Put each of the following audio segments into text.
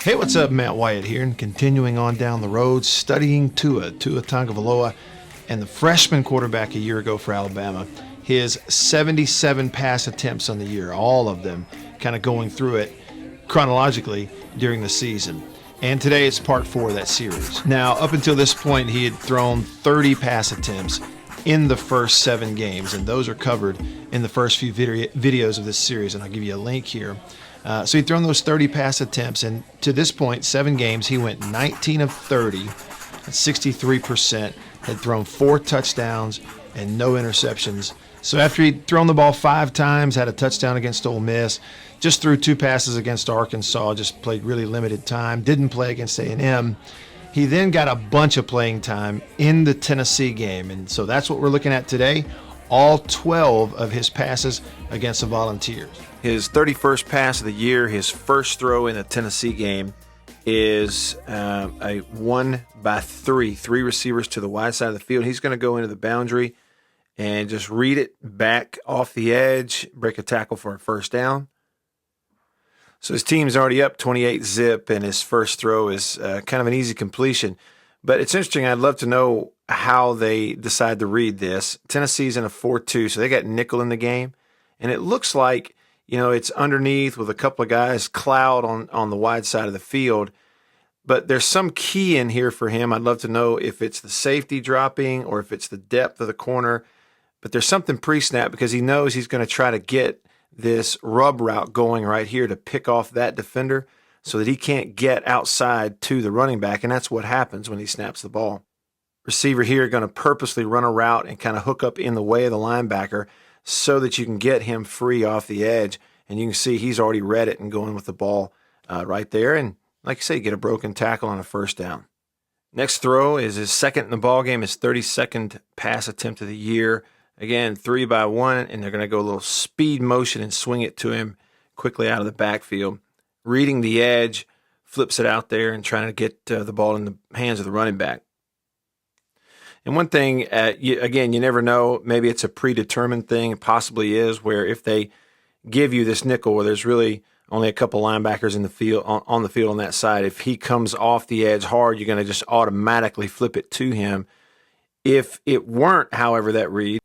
Hey, what's up? Matt Wyatt here, and continuing on down the road, studying Tua Tagovailoa, and the freshman quarterback a year ago for Alabama. His 77 pass attempts on the year, all of them kind of going through it chronologically during the season. And today it's part 4 of that series. Now, up until this point, he had thrown 30 pass attempts in the first 7 games, and those are covered in the first few videos of this series, and I'll give you a link here. So he'd thrown those 30 pass attempts, and to this point, 7 games, he went 19 of 30, at 63%, had thrown 4 touchdowns and no interceptions. So after he'd thrown the ball 5 times, had a touchdown against Ole Miss, just threw 2 passes against Arkansas, just played really limited time, didn't play against A&M. He then got a bunch of playing time in the Tennessee game, and so that's what we're looking at today. All 12 of his passes against the Volunteers. His 31st pass of the year, his first throw in the Tennessee game, is a 1-by-3, 3 receivers to the wide side of the field. He's going to go into the boundary and just read it back off the edge, break a tackle for a first down. So his team's already up 28-zip, and his first throw is kind of an easy completion. But it's interesting. I'd love to know how they decide to read this. Tennessee's in a 4-2, so they got nickel in the game. And it looks like, it's underneath with a couple of guys, cloud on the wide side of the field. But there's some key in here for him. I'd love to know if it's the safety dropping or if it's the depth of the corner. But there's something pre-snap because he knows he's going to try to get this rub route going right here to pick off that defender so that he can't get outside to the running back. And that's what happens when he snaps the ball. Receiver here going to purposely run a route and kind of hook up in the way of the linebacker so that you can get him free off the edge. And you can see he's already read it and going with the ball right there. And like I say, get a broken tackle on a first down. Next throw is his second in the ball game, his 32nd pass attempt of the year. Again, 3-by-1, and they're going to go a little speed motion and swing it to him quickly out of the backfield. Reading the edge, flips it out there and trying to get the ball in the hands of the running back. And one thing, you never know. Maybe it's a predetermined thing. It possibly is, where if they give you this nickel where there's really only a couple linebackers in the field on the field on that side, if he comes off the edge hard, you're going to just automatically flip it to him. If it weren't, however, that read,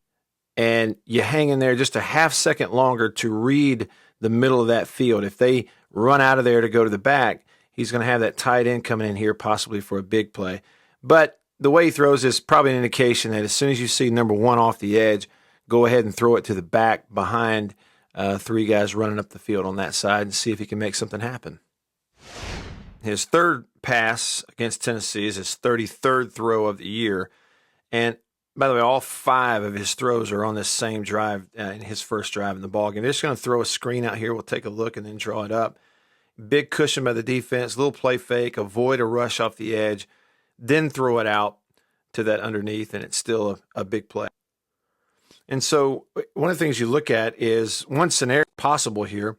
and you hang in there just a half second longer to read the middle of that field, if they run out of there to go to the back, he's going to have that tight end coming in here possibly for a big play. But the way he throws is probably an indication that as soon as you see number 1 off the edge, go ahead and throw it to the back behind 3 guys running up the field on that side and see if he can make something happen. His third pass against Tennessee is his 33rd throw of the year. And by the way, all 5 of his throws are on this same drive, in his first drive in the ballgame. They're just going to throw a screen out here. We'll take a look and then draw it up. Big cushion by the defense, little play fake, avoid a rush off the edge, then throw it out to that underneath, and it's still a big play. And so one of the things you look at is one scenario possible here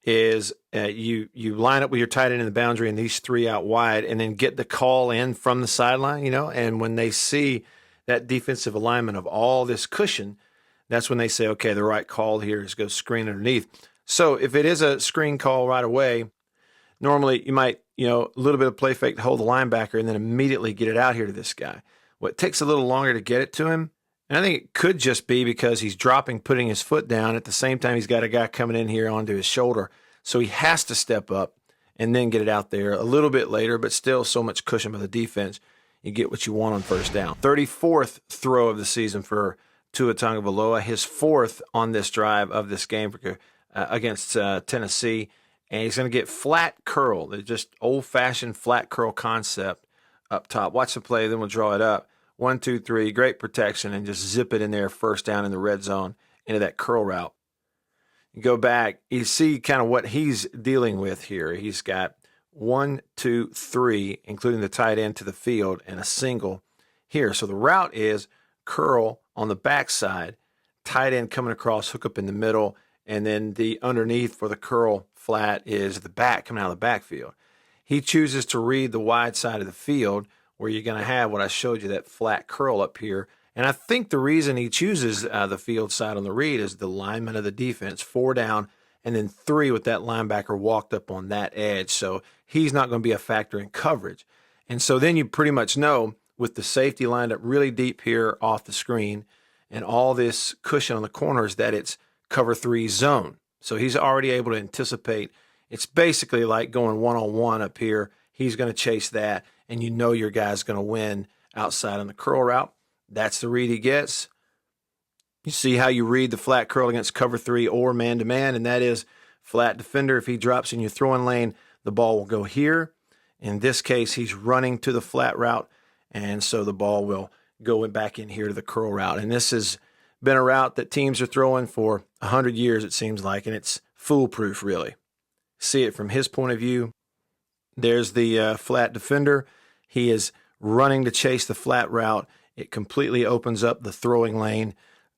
is you line up with your tight end in the boundary and these 3 out wide and then get the call in from the sideline, and when they see that defensive alignment of all this cushion, that's when they say, okay, the right call here is go screen underneath. So if it is a screen call right away, normally you might, a little bit of play fake to hold the linebacker and then immediately get it out here to this guy. Well, it takes a little longer to get it to him. And I think it could just be because he's putting his foot down. At the same time, he's got a guy coming in here onto his shoulder. So he has to step up and then get it out there a little bit later, but still so much cushion by the defense. You get what you want on first down. 34th throw of the season for Tua Tagovailoa, his 4th on this drive of this game against Tennessee. And he's going to get flat curl. They're just old-fashioned flat curl concept up top. Watch the play, then we'll draw it up. 1, 2, 3, great protection, and just zip it in there first down in the red zone into that curl route. You go back, you see kind of what he's dealing with here. He's got 1, 2, 3, including the tight end to the field, and a single here. So the route is curl on the backside, tight end coming across, hook up in the middle, and then the underneath for the curl flat is the back coming out of the backfield. He chooses to read the wide side of the field where you're going to have what I showed you, that flat curl up here. And I think the reason he chooses the field side on the read is the alignment of the defense, 4 down and then 3 with that linebacker walked up on that edge. So he's not going to be a factor in coverage. And so then you pretty much know, with the safety lined up really deep here off the screen and all this cushion on the corners, that it's cover 3 zone. So he's already able to anticipate. It's basically like going one-on-one up here. He's going to chase that, and you know your guy's going to win outside on the curl route. That's the read he gets. You see how you read the flat curl against cover 3 or man-to-man, and that is flat defender. If he drops in your throwing lane, the ball will go here. In this case, he's running to the flat route, and so the ball will go back in here to the curl route. And this has been a route that teams are throwing for 100 years, it seems like, and it's foolproof, really. See it from his point of view. There's the flat defender. He is running to chase the flat route. It completely opens up the throwing lane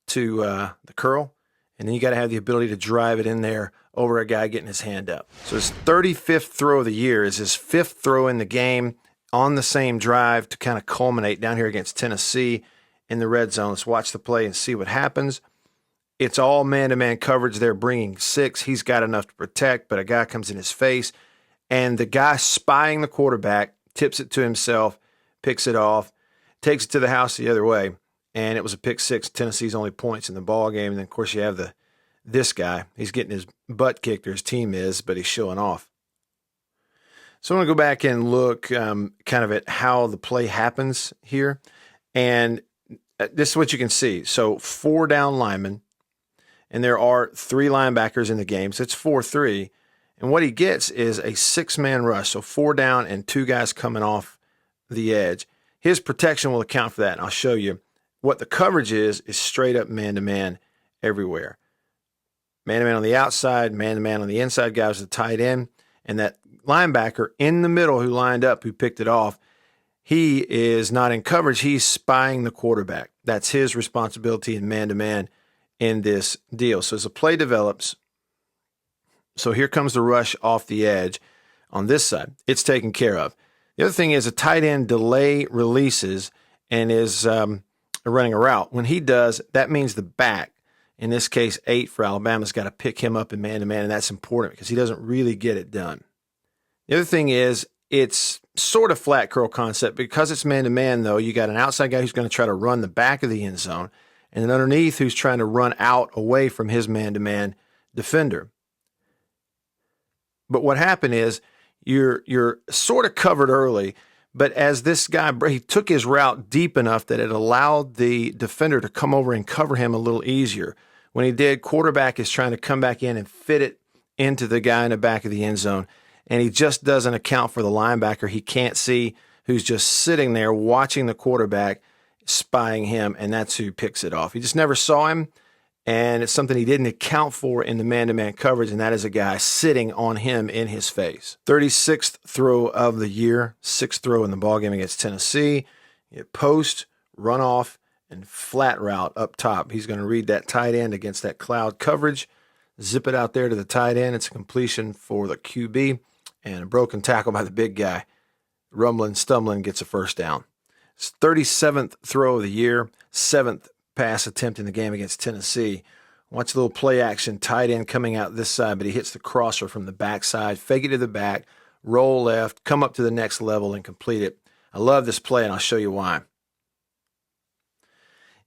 to the curl, and then you got to have the ability to drive it in there over a guy getting his hand up. So his 35th throw of the year is his 5th throw in the game on the same drive to kind of culminate down here against Tennessee in the red zone. Let's watch the play and see what happens. It's all man-to-man coverage. They're bringing 6. He's got enough to protect, but a guy comes in his face, and the guy spying the quarterback tips it to himself, picks it off, takes it to the house the other way, and it was a pick 6, Tennessee's only points in the ball game. And then, of course, you have this guy. He's getting his butt kicked, or his team is, but he's showing off. So I want to go back and look kind of at how the play happens here. And this is what you can see. So 4 down linemen, and there are 3 linebackers in the game. So it's 4-3. And what he gets is a 6-man rush. So 4 down and 2 guys coming off the edge. His protection will account for that. And I'll show you what the coverage is straight up man-to-man everywhere. Man-to-man on the outside, man-to-man on the inside, guys the tight end. And that linebacker in the middle who lined up, who picked it off, he is not in coverage. He's spying the quarterback. That's his responsibility in man-to-man in this deal. So as the play develops, so here comes the rush off the edge on this side. It's taken care of. The other thing is a tight end delay releases and is running a route. When he does, that means the back, in this case 8 for Alabama's got to pick him up in man-to-man, and that's important because he doesn't really get it done. The other thing is it's sort of flat curl concept. Because it's man-to-man, though, you got an outside guy who's going to try to run the back of the end zone, and then underneath who's trying to run out away from his man-to-man defender. But what happened is you're sort of covered early, but as this guy, he took his route deep enough that it allowed the defender to come over and cover him a little easier. When he did, quarterback is trying to come back in and fit it into the guy in the back of the end zone, and he just doesn't account for the linebacker. He can't see who's just sitting there watching the quarterback, spying him, and that's who picks it off. He just never saw him, and it's something he didn't account for in the man-to-man coverage, and that is a guy sitting on him in his face. 36th throw of the year, 6th throw in the ballgame against Tennessee. Post, run off, and flat route up top. He's going to read that tight end against that cloud coverage, zip it out there to the tight end. It's a completion for the QB, and a broken tackle by the big guy. Rumbling, stumbling, gets a first down. It's 37th throw of the year, 7th pass attempt in the game against Tennessee. Watch a little play action, tight end coming out this side, but he hits the crosser from the backside, fake it to the back, roll left, come up to the next level and complete it. I love this play, and I'll show you why.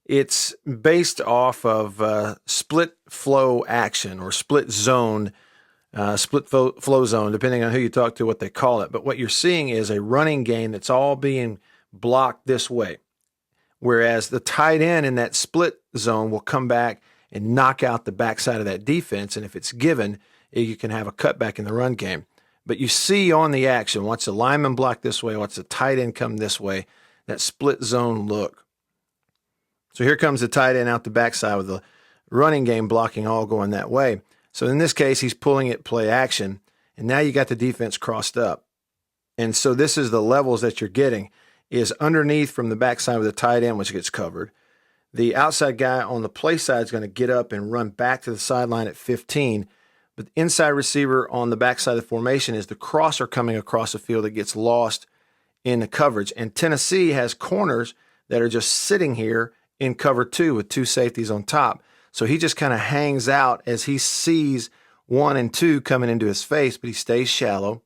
It's based off of split flow action or split zone, split flow zone, depending on who you talk to, what they call it. But what you're seeing is a running game that's all being blocked this way, whereas the tight end in that split zone will come back and knock out the backside of that defense, and if it's given, you can have a cutback in the run game. But you see on the action, once the lineman block this way, once the tight end come this way, that split zone look. So here comes the tight end out the backside with the running game blocking all going that way. So in this case, he's pulling it play action, and now you got the defense crossed up. And so this is the levels that you're getting, is underneath from the backside with the tight end, which gets covered. The outside guy on the play side is going to get up and run back to the sideline at 15. But the inside receiver on the backside of the formation is the crosser coming across the field that gets lost in the coverage. And Tennessee has corners that are just sitting here in cover 2 with 2 safeties on top. So he just kind of hangs out as he sees 1 and 2 coming into his face, but he stays shallow.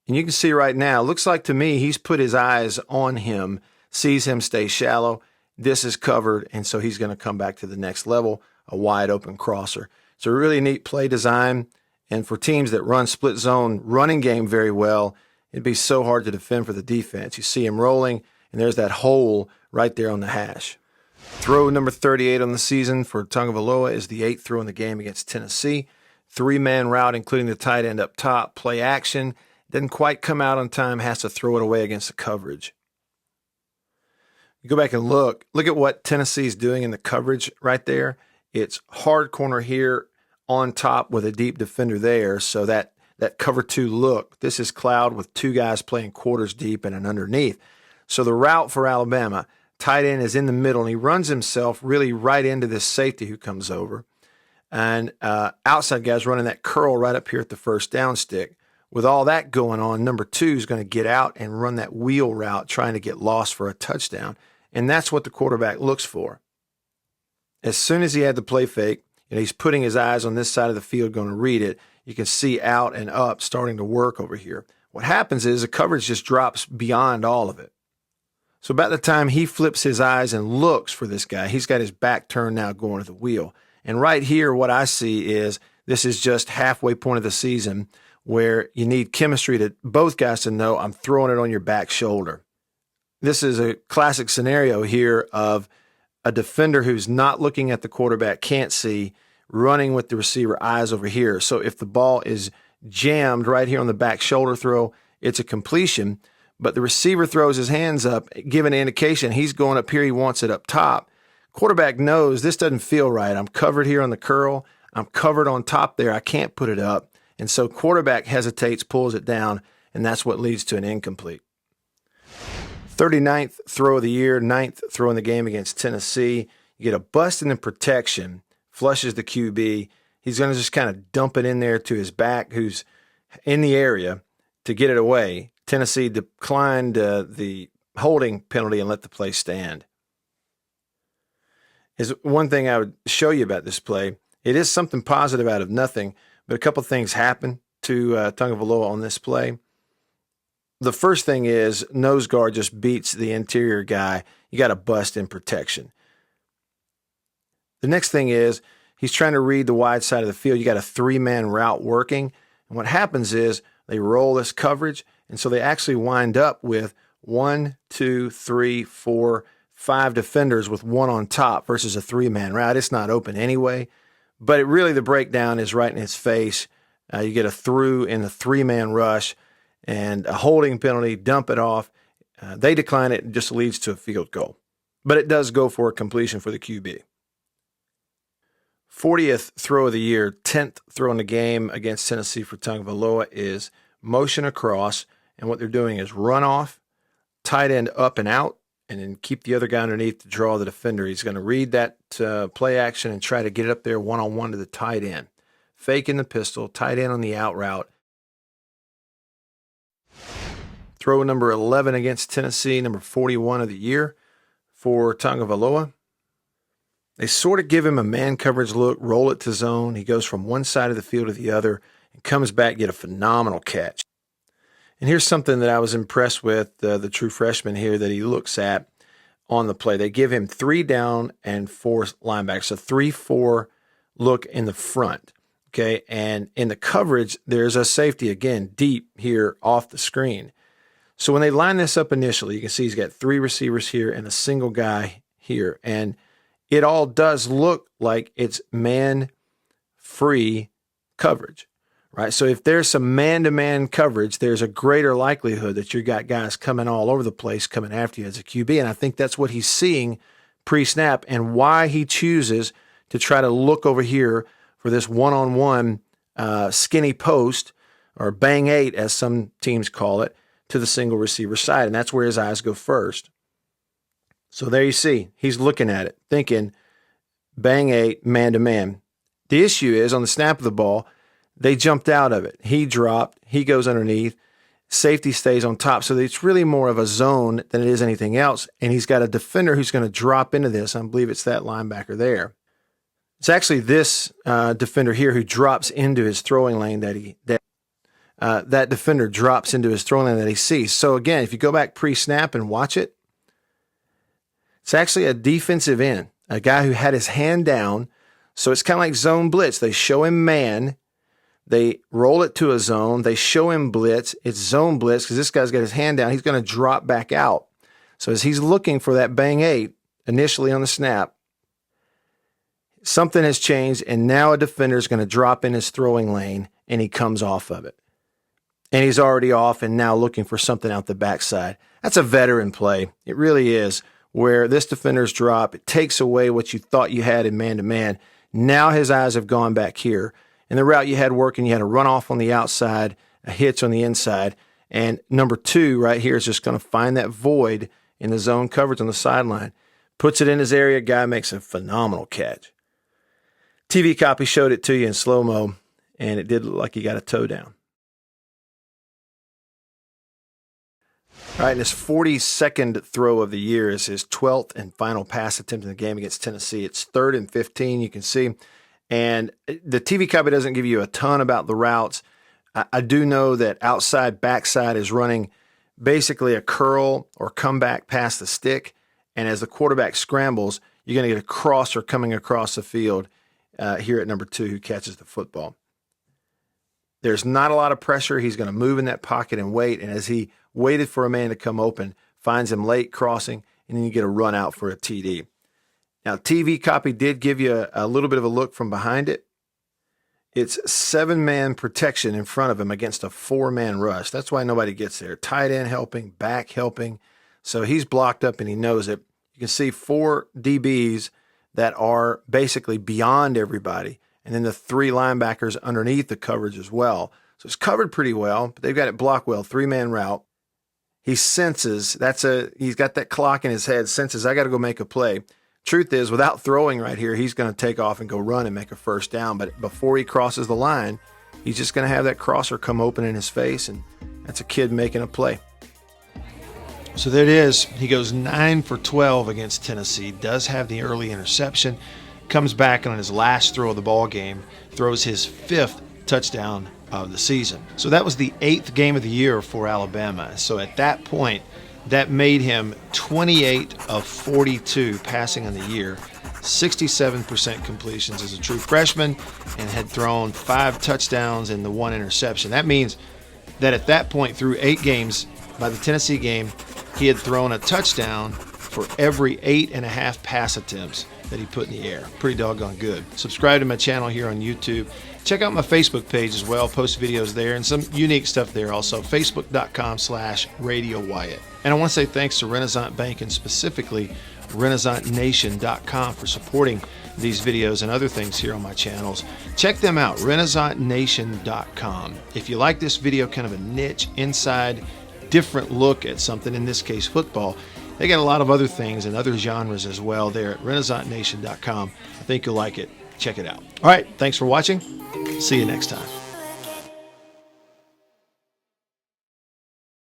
And you can see right now, looks like to me he's put his eyes on him, sees him stay shallow. This is covered, and so he's going to come back to the next level, a wide open crosser. It's a really neat play design, and for teams that run split zone running game very well, it'd be so hard to defend for the defense. You see him rolling, and there's that hole right there on the hash. Throw number 38 on the season for Tagovailoa is the 8th throw in the game against Tennessee. 3-man route, including the tight end up top, play action. Doesn't quite come out on time, has to throw it away against the coverage. You go back and look at what Tennessee's doing in the coverage right there. It's hard corner here on top with a deep defender there. So that cover 2 look, this is cloud with 2 guys playing quarters deep and an underneath. So the route for Alabama, tight end is in the middle, and he runs himself really right into this safety who comes over. And outside guys running that curl right up here at the first down stick. With all that going on, number 2 is going to get out and run that wheel route trying to get lost for a touchdown. And that's what the quarterback looks for. As soon as he had the play fake, and he's putting his eyes on this side of the field going to read it, you can see out and up starting to work over here. What happens is the coverage just drops beyond all of it. So about the time he flips his eyes and looks for this guy, he's got his back turned now going to the wheel. And right here, what I see is this is just halfway point of the season where you need chemistry to both guys to know I'm throwing it on your back shoulder. This is a classic scenario here of a defender who's not looking at the quarterback, can't see, running with the receiver eyes over here. So if the ball is jammed right here on the back shoulder throw, it's a completion, but the receiver throws his hands up, giving an indication he's going up here, he wants it up top. Quarterback knows this doesn't feel right. I'm covered here on the curl. I'm covered on top there. I can't put it up. And so quarterback hesitates, pulls it down, and that's what leads to an incomplete. 39th throw of the year, 9th throw in the game against Tennessee. You get a bust in the protection, flushes the QB. He's going to just kind of dump it in there to his back, who's in the area, to get it away. Tennessee declined the holding penalty and let the play stand. Is one thing I would show you about this play. It is something positive out of nothing, but a couple things happen to Tagovailoa on this play. The first thing is nose guard just beats the interior guy. You got a bust in protection. The next thing is he's trying to read the wide side of the field. You got a 3-man route working. And what happens is they roll this coverage, and so they actually wind up with 1, 2, 3, 4, 5 defenders with 1 on top versus a 3-man route. It's not open anyway, but the breakdown is right in his face. You get a through in the 3-man rush and a holding penalty, dump it off. They decline it, and just leads to a field goal. But it does go for a completion for the QB. 40th throw of the year, 10th throw in the game against Tennessee for Tagovailoa is motion across, and what they're doing is run off, tight end up and out, and then keep the other guy underneath to draw the defender. He's going to read that play action and try to get it up there one-on-one to the tight end. Fake in the pistol, tight end on the out route. Throw number 11 against Tennessee, number 41 of the year for Tagovailoa. They sort of give him a man coverage look, roll it to zone. He goes from one side of the field to the other and comes back, get a phenomenal catch. And here's something that I was impressed with, the true freshman here that he looks at on the play. They give him 3 down and 4 linebackers, so 3-4 look in the front. Okay, and in the coverage, there's a safety, again, deep here off the screen. So when they line this up initially, you can see he's got 3 receivers here and a single guy here. And it all does look like it's man-free coverage, right? So if there's some man-to-man coverage, there's a greater likelihood that you got guys coming all over the place coming after you as a QB. And I think that's what he's seeing pre-snap and why he chooses to try to look over here for this one-on-one skinny post, or bang 8, as some teams call it, to the single receiver side. And that's where his eyes go first. So there you see, he's looking at it, thinking bang 8, man-to-man. The issue is on the snap of the ball, they jumped out of it. He dropped, he goes underneath, safety stays on top. So it's really more of a zone than it is anything else. And he's got a defender who's going to drop into this. I believe it's that linebacker there. It's actually this defender here who drops into his throwing lane that defender drops into his throwing lane that he sees. So again, if you go back pre-snap and watch it, it's actually a defensive end, a guy who had his hand down. So it's kind of like zone blitz. They show him man. They roll it to a zone. They show him blitz. It's zone blitz because this guy's got his hand down. He's going to drop back out. So as he's looking for that bang 8 initially on the snap, something has changed, and now a defender is going to drop in his throwing lane, and he comes off of it. And he's already off and now looking for something out the backside. That's a veteran play. It really is, where this defender's drop, it takes away what you thought you had in man-to-man. Now his eyes have gone back here. And the route you had working, you had a runoff on the outside, a hitch on the inside, and number 2 right here is just going to find that void in the zone coverage on the sideline. Puts it in his area, guy makes a phenomenal catch. TV copy showed it to you in slow-mo, and it did look like he got a toe down. All right, and his 42nd throw of the year is his 12th and final pass attempt in the game against Tennessee. It's 3rd and 15, you can see. And the TV copy doesn't give you a ton about the routes. I do know that outside backside is running basically a curl or comeback past the stick. And as the quarterback scrambles, you're going to get a crosser coming across the field here at number 2 who catches the football. There's not a lot of pressure. He's going to move in that pocket and wait. And as he waited for a man to come open, finds him late crossing, and then you get a run out for a TD. Now, TV copy did give you a little bit of a look from behind it. It's 7-man protection in front of him against a 4-man rush. That's why nobody gets there. Tight end helping, back helping. So he's blocked up and he knows it. You can see 4 DBs that are basically beyond everybody, and then the 3 linebackers underneath the coverage as well. So it's covered pretty well, but they've got it blocked well, 3-man route. He senses, he's got that clock in his head, senses, I got to go make a play. Truth is, without throwing right here, he's going to take off and go run and make a first down. But before he crosses the line, he's just going to have that crosser come open in his face, and that's a kid making a play. So there it is. He goes 9 for 12 against Tennessee, does have the early interception, comes back on his last throw of the ball game, throws his 5th touchdown of the season. So that was the 8th game of the year for Alabama. So at that point, that made him 28 of 42 passing on the year, 67% completions as a true freshman, and had thrown 5 touchdowns and the 1 interception. That means that at that point, through 8 games, by the Tennessee game, he had thrown a touchdown for every 8.5 pass attempts that he put in the air. Pretty doggone good. Subscribe to my channel here on YouTube. Check out my Facebook page as well. Post videos there and some unique stuff there also. Facebook.com/Radio Wyatt. And I want to say thanks to Renaissance Bank and specifically RenaissanceNation.com for supporting these videos and other things here on my channels. Check them out, RenaissanceNation.com. If you like this video, kind of a niche, inside, different look at something, in this case football, they got a lot of other things and other genres as well there at RenaissanceNation.com. I think you'll like it. Check it out. All right, thanks for watching. See you next time.